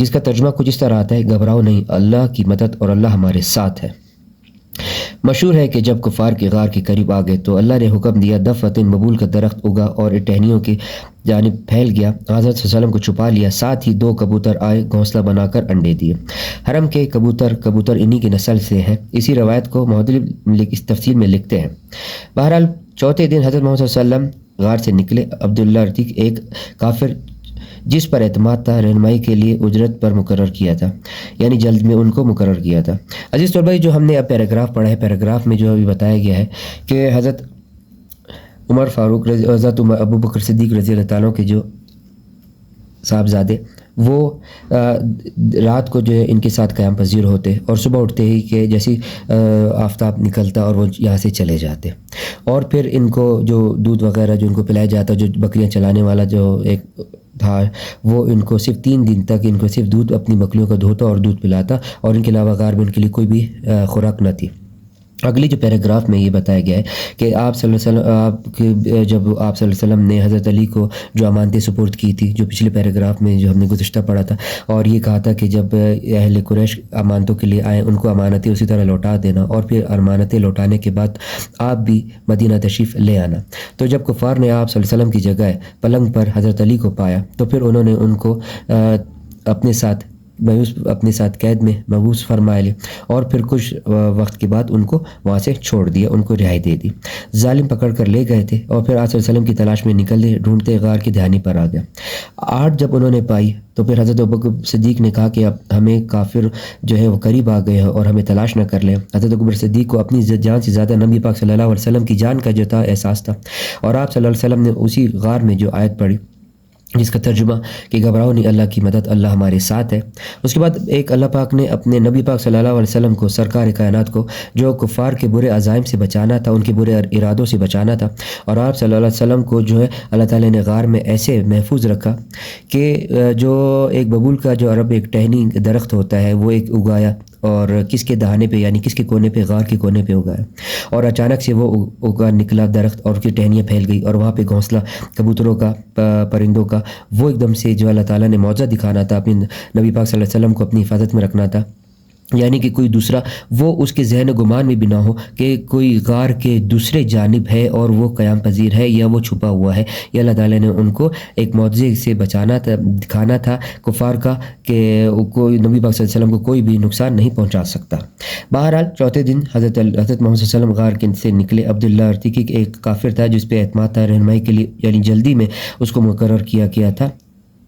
جس کا ترجمہ کچھ اس طرح آتا ہے، گھبراؤ نہیں، اللہ کی مدد اور اللہ ہمارے ساتھ ہے۔ مشہور ہے کہ جب کفار کے غار کے قریب آ گئے تو اللہ نے حکم دیا، دفعتن مبول کا درخت اگا اور ٹہنیوں کی جانب پھیل گیا۔ حضرت صلی اللہ علیہ وسلم کو چھپا لیا، ساتھ ہی 2 کبوتر آئے، گھونسلہ بنا کر انڈے دیے۔ حرم کے کبوتر انہی کی نسل سے ہیں۔ اسی روایت کو محدث اس تفصیل میں لکھتے ہیں۔ بہرحال چوتھے دن حضرت محمد صلی اللہ علیہ وسلم غار سے نکلے۔ عبداللہ رتیق ایک کافر جس پر اعتماد تھا، رہنمائی کے لیے اجرت پر مقرر کیا تھا، یعنی جلد میں ان کو مقرر کیا تھا۔ عزیز طلباء، جو ہم نے اب پیراگراف پڑھا ہے، پیراگراف میں جو ابھی بتایا گیا ہے کہ حضرت عمر فاروق حضرت ابو بکر صدیق رضی اللہ تعالیٰ کے جو صاحبزادے، وہ رات کو جو ہے ان کے ساتھ قیام پذیر ہوتے اور صبح اٹھتے ہی کہ جیسی آفتاب نکلتا اور وہ یہاں سے چلے جاتے، اور پھر ان کو جو دودھ وغیرہ جو ان کو پلایا جاتا، جو بکریاں چلانے والا جو ایک تھا، وہ ان کو صرف 3 دن تک ان کو صرف دودھ اپنی بکریوں کا دھوتا اور دودھ پلاتا، اور ان کے علاوہ غار میں ان کے لیے کوئی بھی خوراک نہ تھی۔ اگلی جو پیراگراف میں یہ بتایا گیا ہے کہ آپ صلی اللہ علیہ وسلم جب آپ صلی اللہ علیہ وسلم نے حضرت علی کو جو امانتیں سپرد کی تھی، جو پچھلے پیراگراف میں جو ہم نے گزشتہ پڑھا تھا، اور یہ کہا تھا کہ جب اہل قریش امانتوں کے لیے آئیں، ان کو امانتیں اسی طرح لوٹا دینا، اور پھر امانتیں لوٹانے کے بعد آپ بھی مدینہ تشریف لے آنا۔ تو جب کفار نے آپ صلی اللہ علیہ وسلم کی جگہ پلنگ پر حضرت علی کو پایا تو پھر انہوں نے ان کو اپنے ساتھ قید میں مبعوث فرما لے، اور پھر کچھ وقت کے بعد ان کو وہاں سے چھوڑ دیا، ان کو رہائی دے دی۔ ظالم پکڑ کر لے گئے تھے، اور پھر آپ صلی اللہ علیہ وسلم کی تلاش میں نکلے، ڈھونڈتے غار کی دہانی پر آ گیا۔ 8 جب انہوں نے پائی تو پھر حضرت ابوبکر صدیق نے کہا کہ اب ہمیں کافر جو ہے وہ قریب آ گئے ہیں اور ہمیں تلاش نہ کر لیں۔ حضرت ابوبکر صدیق کو اپنی جان سے زیادہ نبی پاک صلی اللہ علیہ وسلم کی جان کا جو تھا احساس تھا، اور آپ صلی اللہ علیہ وسلم نے اسی غار میں جو آیت پڑھی جس کا ترجمہ کہ گھبراؤ نہیں، اللہ کی مدد، اللہ ہمارے ساتھ ہے۔ اس کے بعد ایک اللہ پاک نے اپنے نبی پاک صلی اللہ علیہ وسلم کو، سرکار کائنات کو، جو کفار کے برے عزائم سے بچانا تھا، ان کے برے ارادوں سے بچانا تھا، اور آپ صلی اللہ علیہ وسلم کو جو ہے اللہ تعالیٰ نے غار میں ایسے محفوظ رکھا کہ جو ایک ببول کا جو عرب ایک ٹہنی درخت ہوتا ہے وہ ایک اگایا، اور کس کے دہانے پہ یعنی کس کے کونے پہ، غار کے کونے پہ اگایا، اور اچانک سے وہ اگا نکلا درخت، اور اس کی ٹہنیاں پھیل گئی، اور وہاں پہ گھونسلہ کبوتروں کا، پرندوں کا، وہ ایک دم سے جو اللہ تعالیٰ نے معجزہ دکھانا تھا، اپنے نبی پاک صلی اللہ علیہ وسلم کو اپنی حفاظت میں رکھنا تھا، یعنی کہ کوئی دوسرا وہ اس کے ذہن و گمان میں بھی نہ ہو کہ کوئی غار کے دوسرے جانب ہے اور وہ قیام پذیر ہے یا وہ چھپا ہوا ہے۔ یہ اللہ تعالیٰ نے ان کو ایک معجزے سے بچانا تھا، دکھانا تھا کفار کا کہ کوئی نبی پاک صلی اللہ علیہ وسلم کو کوئی بھی نقصان نہیں پہنچا سکتا۔ بہرحال چوتھے دن حضرت محمد صلی اللہ علیہ وسلم غار سے نکلے۔ عبداللہ رتیقی ایک کافر تھا جس پہ اعتماد تھا، رہنمائی کے لیے یعنی جلدی میں اس کو مقرر کیا گیا تھا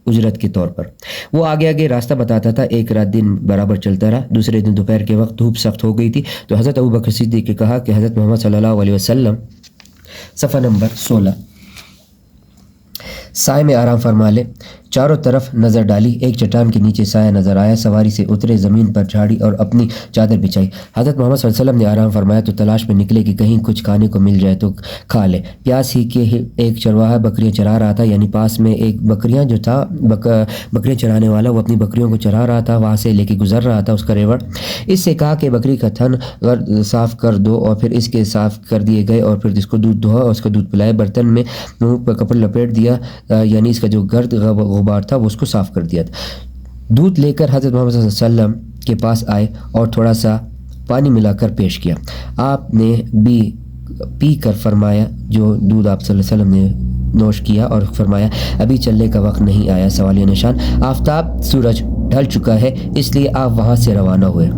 اجرت کے طور پر۔ وہ آگے آگے راستہ بتاتا تھا، ایک رات دن برابر چلتا رہا۔ دوسرے دن دوپہر کے وقت دھوپ سخت ہو گئی تھی تو حضرت ابوبکر صدیق نے کہا کہ حضرت محمد صلی اللہ علیہ وسلم، صفحہ نمبر 16، سائے میں آرام فرما لے۔ چاروں طرف نظر ڈالی، ایک چٹان کے نیچے سایہ نظر آیا، سواری سے اترے، زمین پر جھاڑی اور اپنی چادر بچھائی۔ حضرت محمد صلی اللہ علیہ وسلم نے آرام فرمایا تو تلاش میں نکلے کہ کہیں کچھ کھانے کو مل جائے تو کھا لے۔ پیاس ہی کے ایک چرواہا بکریاں چرا رہا تھا، یعنی پاس میں ایک بکریاں جو تھا، بکریاں چرانے والا وہ اپنی بکریوں کو چرا رہا تھا، وہاں سے لے کے گزر رہا تھا اس کا ریوڑ۔ اس سے کہا کہ بکری کا تھن صاف کر دو، اور پھر اس کے صاف کر دیے گئے، اور پھر اس کو دودھ دھویا اور اس کا دودھ پلایا۔ برتن میں منہ پر کپڑا لپیٹ دیا، یعنی اس کا جو گرد غبار تھا وہ اس کو صاف کر دیا تھا۔ دودھ لے کر حضرت محمد صلی اللہ علیہ وسلم کے پاس آئے اور تھوڑا سا پانی ملا کر پیش کیا۔ آپ نے بھی پی کر فرمایا، جو دودھ آپ صلی اللہ علیہ وسلم نے نوش کیا، اور فرمایا ابھی چلنے کا وقت نہیں آیا، سوالیہ نشان، آفتاب سورج ڈھل چکا ہے، اس لیے آپ وہاں سے روانہ ہوئے۔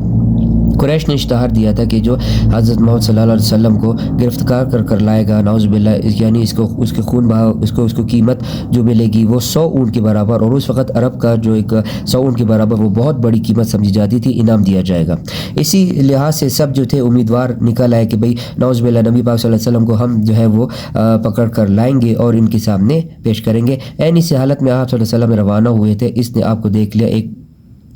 قریش نے اشتہار دیا تھا کہ جو حضرت محمد صلی اللہ علیہ وسلم کو گرفتار کر لائے گا، نعوذ باللہ، یعنی اس کے خون بہا، اس کو قیمت جو ملے گی وہ 100 اونٹ کے برابر، اور اس وقت عرب کا جو ایک 100 اونٹ کے برابر وہ بہت بڑی قیمت سمجھی جاتی تھی، انعام دیا جائے گا۔ اسی لحاظ سے سب جو تھے امیدوار نکل آئے کہ بھئی نعوذ باللہ نبی پاک صلی اللہ علیہ وسلم کو ہم جو ہے وہ پکڑ کر لائیں گے اور ان کے سامنے پیش کریں گے۔ اسی حالت میں آپ صلی اللہ علیہ وسلم روانہ ہوئے تھے، اس نے آپ کو دیکھ لیا، ایک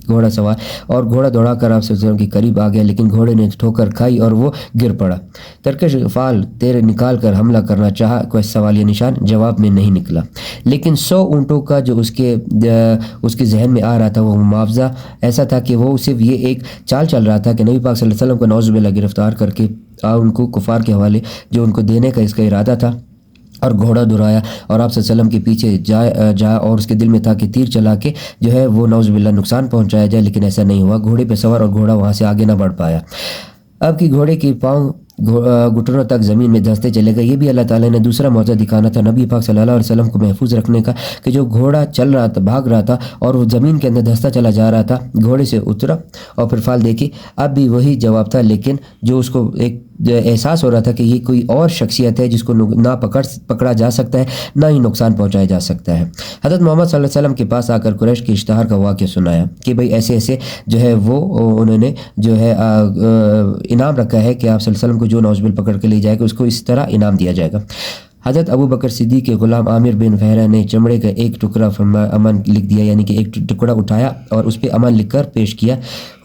گھوڑا سوار، اور گھوڑا دوڑا کر آپ صلی اللہ علیہ وسلم کے قریب آ گیا، لیکن گھوڑے نے ٹھوکر کھائی اور وہ گر پڑا۔ ترکش فال تیرے نکال کر حملہ کرنا چاہا، کوئی سوالیہ نشان، جواب میں نہیں نکلا۔ لیکن 100 اونٹوں کا جو اس کے ذہن میں آ رہا تھا وہ معاوضہ ایسا تھا کہ وہ صرف یہ ایک چال چل رہا تھا کہ نبی پاک صلی اللہ علیہ وسلم کو نعوذ باللہ گرفتار کر کے ان کو کفار کے حوالے جو ان کو دینے کا اس کا ارادہ تھا، اور گھوڑا درایا اور آپ صلی اللہ علیہ وسلم کے پیچھے جا اور اس کے دل میں تھا کہ تیر چلا کے جو ہے وہ نعوذ باللہ نقصان پہنچایا جائے، لیکن ایسا نہیں ہوا۔ گھوڑے پہ سوار اور گھوڑا وہاں سے آگے نہ بڑھ پایا۔ اب کی گھوڑے کی پاؤں گھٹنوں تک زمین میں دھنستے چلے گئے۔ یہ بھی اللہ تعالیٰ نے دوسرا معجزہ دکھانا تھا نبی پاک صلی اللہ علیہ وسلم کو محفوظ رکھنے کا، کہ جو گھوڑا چل رہا تھا، بھاگ رہا تھا اور وہ زمین کے اندر دھنستا چلا جا رہا تھا، گھوڑے سے اترا اور پھر فال دیکھی، اب بھی وہی جواب تھا، لیکن جو اس کو ایک احساس ہو رہا تھا کہ یہ کوئی اور شخصیت ہے جس کو نہ پکڑا جا سکتا ہے، نہ ہی نقصان پہنچایا جا سکتا ہے۔ حضرت محمد صلی اللہ علیہ وسلم کے پاس آ کر قریش کے اشتہار کا واقعہ سنایا کہ بھئی ایسے ایسے جو ہے وہ انہوں نے جو ہے انعام رکھا ہے کہ آپ صلی اللہ علیہ وسلم کو جو نعوذ باللہ پکڑ کے لے جائے گا اس کو اس طرح انعام دیا جائے گا۔ حضرت ابو بکر صدیق کے غلام عامر بن فہرہ نے چمڑے کا ایک ٹکڑا امن لکھ دیا، یعنی کہ ایک ٹکڑا اٹھایا اور اس پہ امن لکھ کر پیش کیا۔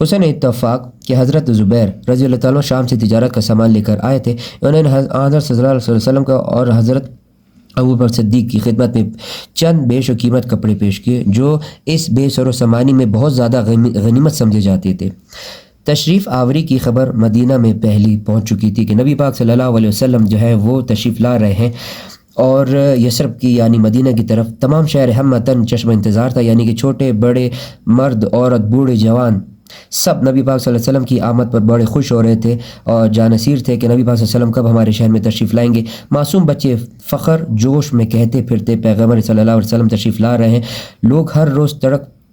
حسن اتفاق کہ حضرت زبیر رضی اللہ تعالیٰ شام سے تجارت کا سامان لے کر آئے تھے، انہوں نے حضرت صلی اللہ علیہ وسلم کا اور حضرت ابو بکر صدیق کی خدمت میں چند بیش و قیمت کپڑے پیش کیے جو اس بے سر و سامانی میں بہت زیادہ غنیمت سمجھے جاتے تھے۔ تشریف آوری کی خبر مدینہ میں پہلی پہنچ چکی تھی کہ نبی پاک صلی اللہ علیہ وسلم جو ہے وہ تشریف لا رہے ہیں، اور یثرب کی یعنی مدینہ کی طرف تمام شہر ہمتاً چشم انتظار تھا، یعنی کہ چھوٹے بڑے، مرد عورت، بوڑھے جوان، سب نبی پاک صلی اللہ علیہ وسلم کی آمد پر بڑے خوش ہو رہے تھے اور جانصیر تھے کہ نبی پاک صلی اللہ علیہ وسلم کب ہمارے شہر میں تشریف لائیں گے۔ معصوم بچے فخر جوش میں کہتے پھرتے پیغمبر صلی اللہ علیہ وسلم تشریف لا رہے ہیں۔ لوگ ہر روز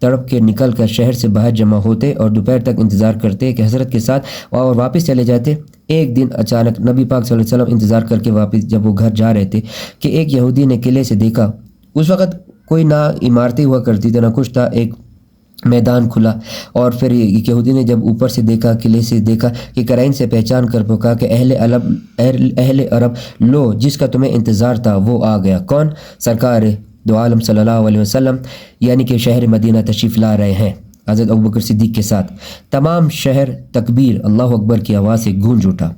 تڑپ کے نکل کر شہر سے باہر جمع ہوتے اور دوپہر تک انتظار کرتے کہ حضرت کے ساتھ اور واپس چلے جاتے۔ ایک دن اچانک نبی پاک صلی اللہ علیہ وسلم انتظار کر کے واپس جب وہ گھر جا رہے تھے کہ ایک یہودی نے قلعے سے دیکھا۔ اس وقت کوئی نہ عمارتیں ہوا کرتی تھی نہ کچھ تھا، ایک میدان کھلا، اور پھر یہودی نے جب اوپر سے دیکھا، قلعے سے دیکھا کہ قرائن سے پہچان کر پکا کہ اہل عرب لو، جس کا تمہیں انتظار تھا وہ آ گیا۔ کون؟ سرکار دو عالم صلی اللہ علیہ وسلم، یعنی کہ شہر مدینہ تشریف لا رہے ہیں حضرت ابو بکر صدیق کے ساتھ۔ تمام شہر تکبیر اللہ اکبر کی آواز سے گونج اٹھا۔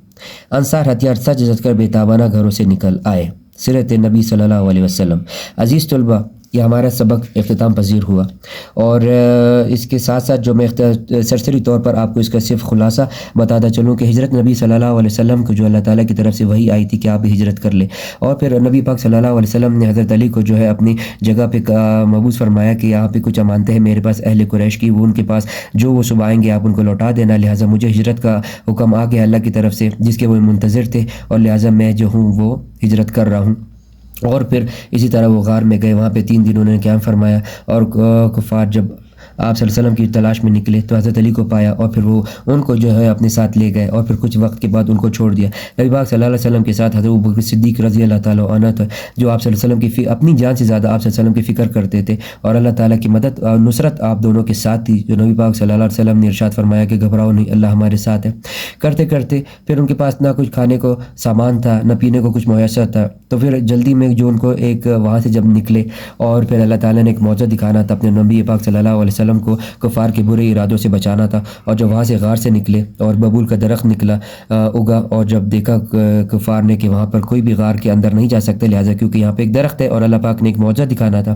انصار ہتھیار سج سج کر بیتابانہ گھروں سے نکل آئے۔ سیرت نبی صلی اللہ علیہ وسلم۔ عزیز طلبہ، یہ ہمارا سبق اختتام پذیر ہوا، اور اس کے ساتھ ساتھ جو میں سرسری طور پر آپ کو اس کا صرف خلاصہ بتاتا چلوں کہ ہجرت نبی صلی اللہ علیہ وسلم کو جو اللہ تعالیٰ کی طرف سے وحی آئی تھی کہ آپ ہجرت کر لیں، اور پھر نبی پاک صلی اللہ علیہ وسلم نے حضرت علی کو جو ہے اپنی جگہ پہ مبعوث فرمایا کہ یہاں پہ کچھ امانتیں ہیں میرے پاس اہل قریش کی، وہ ان کے پاس جو وہ صبح آئیں گے آپ ان کو لوٹا دینا، لہٰذا مجھے ہجرت کا حکم آ گیا اللہ کی طرف سے جس کے وہ منتظر تھے، اور لہٰذا میں جو ہوں وہ ہجرت کر رہا ہوں۔ اور پھر اسی طرح وہ غار میں گئے، وہاں پہ 3 دن انہوں نے قیام فرمایا، اور کفار جب آپ صلی اللہ علیہ وسلم کی تلاش میں نکلے تو حضرت علی کو پایا، اور پھر وہ ان کو جو ہے اپنے ساتھ لے گئے، اور پھر کچھ وقت کے بعد ان کو چھوڑ دیا۔ نبی پاک صلی اللہ علیہ وسلم کے ساتھ حضرت ابو بکر صدیق رضی اللہ تعالیٰ عنہ تھا، جو آپ صلی اللہ علیہ وسلم کی اپنی جان سے زیادہ آپ صلی اللہ علیہ وسلم کی فکر کرتے تھے، اور اللہ تعالیٰ کی مدد اور نصرت آپ دونوں کے ساتھ تھی، جو نبی پاک صلی اللہ علیہ وسلم نے ارشاد فرمایا کہ گھبراؤ نہیں، اللہ ہمارے ساتھ ہے۔ کرتے کرتے پھر ان کے پاس نہ کچھ کھانے کو سامان تھا، نہ پینے کو کچھ میسر تھا، تو پھر جلدی میں جو ان کو ایک وہاں سے جب نکلے، اور پھر اللہ تعالیٰ نے ایک معجزہ دکھانا تھا اپنے نبی پاک صلی اللہ علیہ وسلم کو، کفار کے برے ارادوں سے بچانا تھا، اور جب وہاں سے غار سے نکلے اور ببول کا درخت نکلا اگا، اور جب دیکھا کفار نے کہ وہاں پر کوئی بھی غار کے اندر نہیں جا سکتے، لہٰذا کیونکہ یہاں پہ ایک درخت ہے اور اللہ پاک نے ایک معجزہ دکھانا تھا۔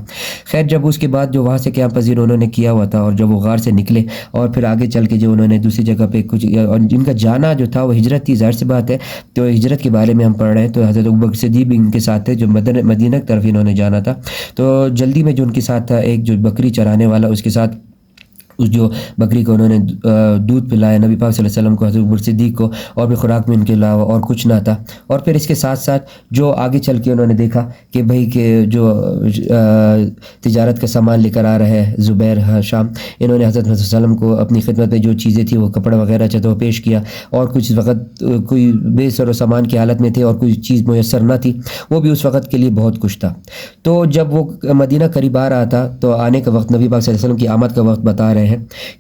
خیر جب اس کے بعد جو وہاں سے قیام پذیر انہوں نے کیا ہوا تھا، اور جب وہ غار سے نکلے اور پھر آگے چل کے جو انہوں نے دوسری جگہ پہ کچھ، اور جن کا جانا جو تھا وہ ہجرت تھی، ظاہر سی بات ہے، تو ہجرت کے بارے میں ہم پڑھ رہے ہیں، تو حضرت ابو بکر صدیق بھی ان کے ساتھ تھے جو مدینہ کی طرف انہوں نے جانا تھا، تو جلدی میں جو ان کے ساتھ تھا ایک جو بکری چرانے والا، اس کے ساتھ اس جو بکری کو انہوں نے دودھ پلایا نبی پاک صلی اللہ علیہ وسلم کو، حضرت ابو بکر صدیق کو، اور بھی خوراک میں ان کے علاوہ اور کچھ نہ تھا۔ اور پھر اس کے ساتھ ساتھ جو آگے چل کے انہوں نے دیکھا کہ بھئی کہ جو تجارت کا سامان لے کر آ رہا ہے زبیر شام، انہوں نے حضرت صلی اللہ علیہ وسلم کو اپنی خدمت میں جو چیزیں تھیں وہ کپڑا وغیرہ چاہتے وہ پیش کیا، اور کچھ وقت کوئی بے سر و سامان کی حالت میں تھے اور کوئی چیز میسر نہ تھی، وہ بھی اس وقت کے لیے بہت کچھ تھا۔ تو جب وہ مدینہ قریب آ رہا تھا تو آنے کا وقت نبی پاک صلی اللہ علیہ وسلم کی آمد کا وقت بتا رہے ہیں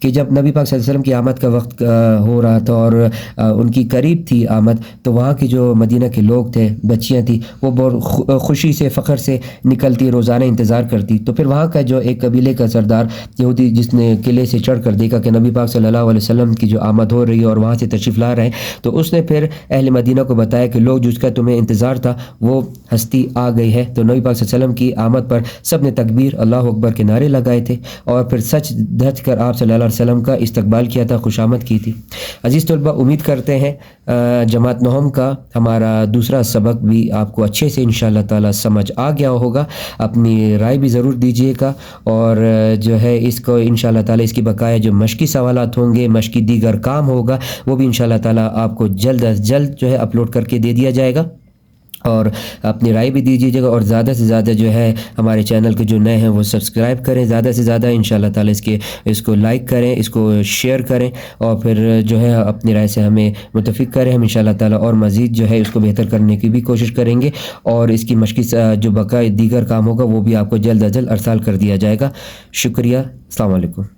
کہ جب نبی پاک صلی اللہ علیہ وسلم کی آمد کا وقت ہو رہا تھا اور ان کی قریب تھی آمد، تو وہاں کے جو مدینہ کے لوگ تھے، بچیاں تھیں، وہ بہت خوشی سے فخر سے نکلتی، روزانہ انتظار کرتی۔ تو پھر وہاں کا جو ایک قبیلے کا سردار یہودی جس نے قلعے سے چڑھ کر دیکھا کہ نبی پاک صلی اللہ علیہ وسلم کی جو آمد ہو رہی ہے اور وہاں سے تشریف لا رہے ہیں، تو اس نے پھر اہل مدینہ کو بتایا کہ لوگ جس کا تمہیں انتظار تھا وہ ہستی آ گئی ہے۔ تو نبی پاک صلی اللہ علیہ وسلم کی آمد پر سب نے تکبیر اللہ اکبر کے نعرے لگائے تھے، اور پھر سچ دھج کر آپ صلی اللہ علیہ وسلم کا استقبال کیا تھا، خوشامد کی تھی۔ عزیز طلبہ، امید کرتے ہیں جماعت نہم کا ہمارا دوسرا سبق بھی آپ کو اچھے سے انشاءاللہ تعالی سمجھ آ گیا ہوگا. اپنی رائے بھی ضرور دیجیے گا، اور جو ہے اس کو انشاءاللہ تعالی اس کی بقایا جو مشقی سوالات ہوں گے، مشقی دیگر کام ہوگا، وہ بھی انشاءاللہ تعالی آپ کو جلد از جلد جو ہے اپلوڈ کر کے دے دیا جائے گا. اور اپنی رائے بھی دیجیے گا، اور زیادہ سے زیادہ جو ہے ہمارے چینل کے جو نئے ہیں وہ سبسکرائب کریں زیادہ سے زیادہ انشاءاللہ تعالی. اس کو لائک کریں، اس کو شیئر کریں، اور پھر جو ہے اپنی رائے سے ہمیں متفق کریں. ہم انشاءاللہ تعالی اور مزید جو ہے اس کو بہتر کرنے کی بھی کوشش کریں گے، اور اس کی مشقی جو بقایا دیگر کام ہوگا وہ بھی آپ کو جلد از جلد ارسال کر دیا جائے گا. شکریہ. السلام علیکم.